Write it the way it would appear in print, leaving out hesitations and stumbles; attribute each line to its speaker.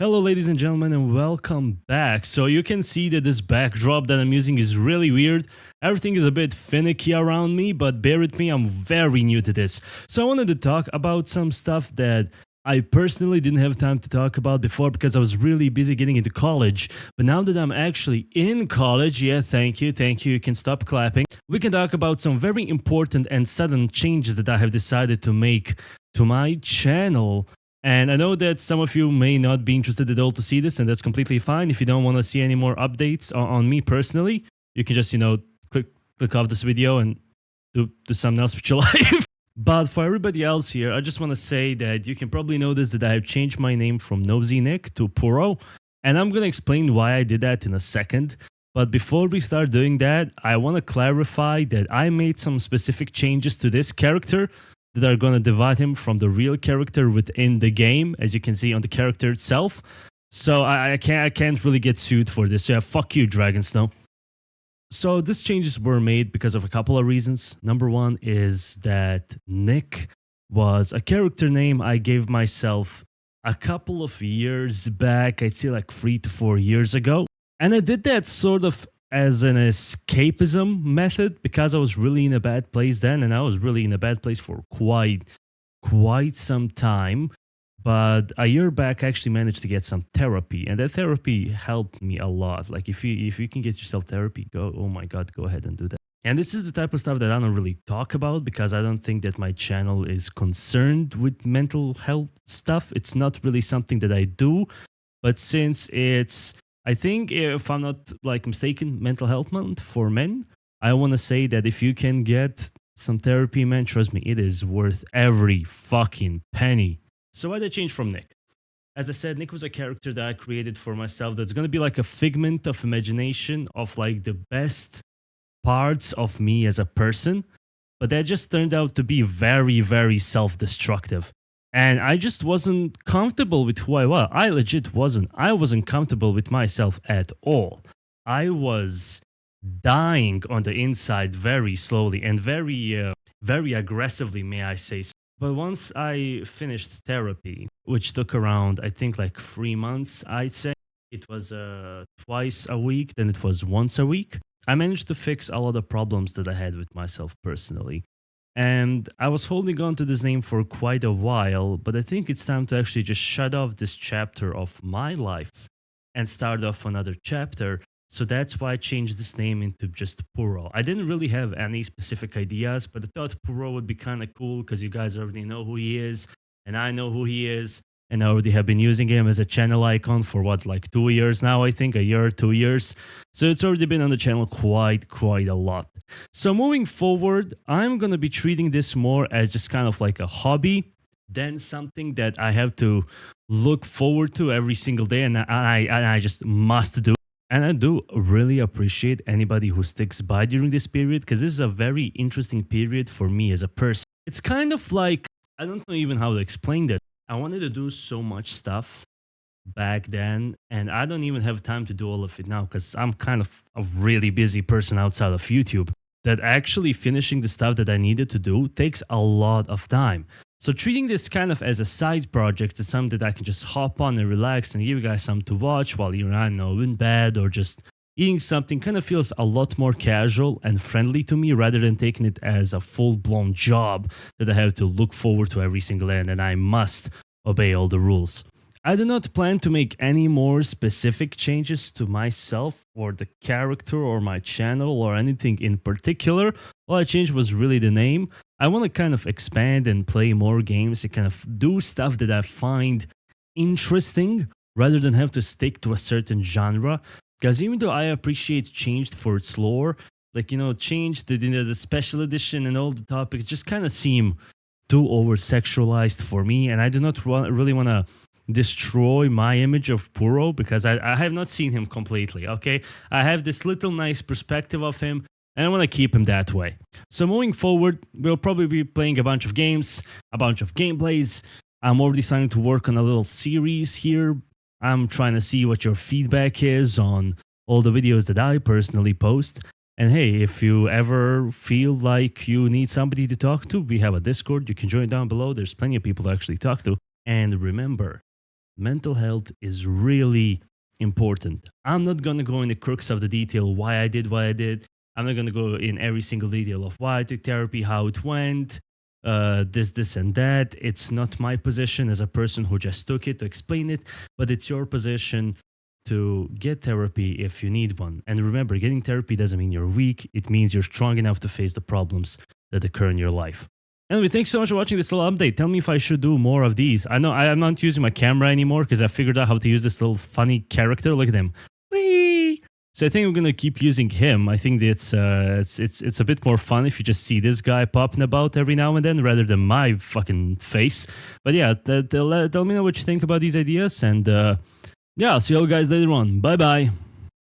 Speaker 1: Hello ladies and gentlemen and welcome back. So you can see that this backdrop that I'm using is really weird. Everything is a bit finicky around me, but bear with me, I'm very new to this. So I wanted to talk about some stuff that I personally didn't have time to talk about before because I was really busy getting into college. But now that I'm actually in college, yeah, thank you, you can stop clapping. We can talk about some very important and sudden changes that I have decided to make to my channel. And I know that some of you may not be interested at all to see this, and that's completely fine. If you don't want to see any more updates on me personally, you can just, click off this video and do something else with your life. But for everybody else here, I just want to say that you can probably notice that I have changed my name from Nosy Nick to Puro, and I'm going to explain why I did that in a second. But before we start doing that, I want to clarify that I made some specific changes to this character that are going to divide him from the real character within the game, as you can see on the character itself. So I can't really get sued for this. So yeah, fuck you, Dragonsnow. So these changes were made because of a couple of reasons. Number one is that Nick was a character name I gave myself a couple of years back. I'd say like 3 to 4 years ago. And I did that sort of as an escapism method because I was really in a bad place then, and I was really in a bad place for quite some time. But a year back I actually managed to get some therapy, and that therapy helped me a lot. Like if you can get yourself therapy, oh my god, go ahead and do that. And this is the type of stuff that I don't really talk about because I don't think that my channel is concerned with mental health stuff. It's not really something that I do, but since it's, I think, if I'm not mistaken, mental health month for men, I want to say that if you can get some therapy, man, trust me, it is worth every fucking penny. So why did I change from Nick? As I said, Nick was a character that I created for myself that's going to be like a figment of imagination of like the best parts of me as a person, but that just turned out to be very, very self-destructive. And I just wasn't comfortable with who I was. I legit wasn't. I wasn't comfortable with myself at all. I was dying on the inside very slowly and very aggressively, may I say. But once I finished therapy, which took around, I think, like 3 months, I'd say, it was twice a week, then it was once a week, I managed to fix a lot of problems that I had with myself personally. And I was holding on to this name for quite a while, but I think it's time to actually just shut off this chapter of my life and start off another chapter. So that's why I changed this name into just Puro. I didn't really have any specific ideas, but I thought Puro would be kind of cool because you guys already know who he is, and I know who he is. And I already have been using him as a channel icon for what, like 2 years now, I think, a year, 2 years. So it's already been on the channel quite a lot. So moving forward, I'm going to be treating this more as just kind of like a hobby than something that I have to look forward to every single day and I just must do. And I do really appreciate anybody who sticks by during this period because this is a very interesting period for me as a person. It's kind of like, I don't know even how to explain this. I wanted to do so much stuff back then, and I don't even have time to do all of it now because I'm kind of a really busy person outside of YouTube, that actually finishing the stuff that I needed to do takes a lot of time. So treating this kind of as a side project is something that I can just hop on and relax and give you guys something to watch while you're, I don't know, in bed or just eating something kind of feels a lot more casual and friendly to me rather than taking it as a full-blown job that I have to look forward to every single day and then I must obey all the rules. I do not plan to make any more specific changes to myself or the character or my channel or anything in particular. All I changed was really the name. I want to kind of expand and play more games and kind of do stuff that I find interesting rather than have to stick to a certain genre. Because even though I appreciate Changed for its lore, Changed, the special edition and all the topics just kind of seem too over-sexualized for me, and I do not really want to destroy my image of Puro because I have not seen him completely, okay? I have this little nice perspective of him, and I want to keep him that way. So moving forward, we'll probably be playing a bunch of games, a bunch of gameplays. I'm already starting to work on a little series here. I'm trying to see what your feedback is on all the videos that I personally post. And hey, if you ever feel like you need somebody to talk to, we have a Discord. You can join down below. There's plenty of people to actually talk to. And remember, mental health is really important. I'm not gonna go in the crux of the detail why I did what I did. I'm not gonna go in every single detail of why I took therapy, how it went, this, and that. It's not my position as a person who just took it to explain it, but it's your position to get therapy if you need one. And remember, getting therapy doesn't mean you're weak, it means you're strong enough to face the problems that occur in your life. Anyways, thanks so much for watching this little update. Tell me if I should do more of these. I know I'm not using my camera anymore because I figured out how to use this little funny character. Look at him. Whee! So I think I'm gonna keep using him. I think it's a bit more fun if you just see this guy popping about every now and then rather than my fucking face. But yeah, tell me what you think about these ideas, and yeah, I'll see you all guys later on. Bye bye.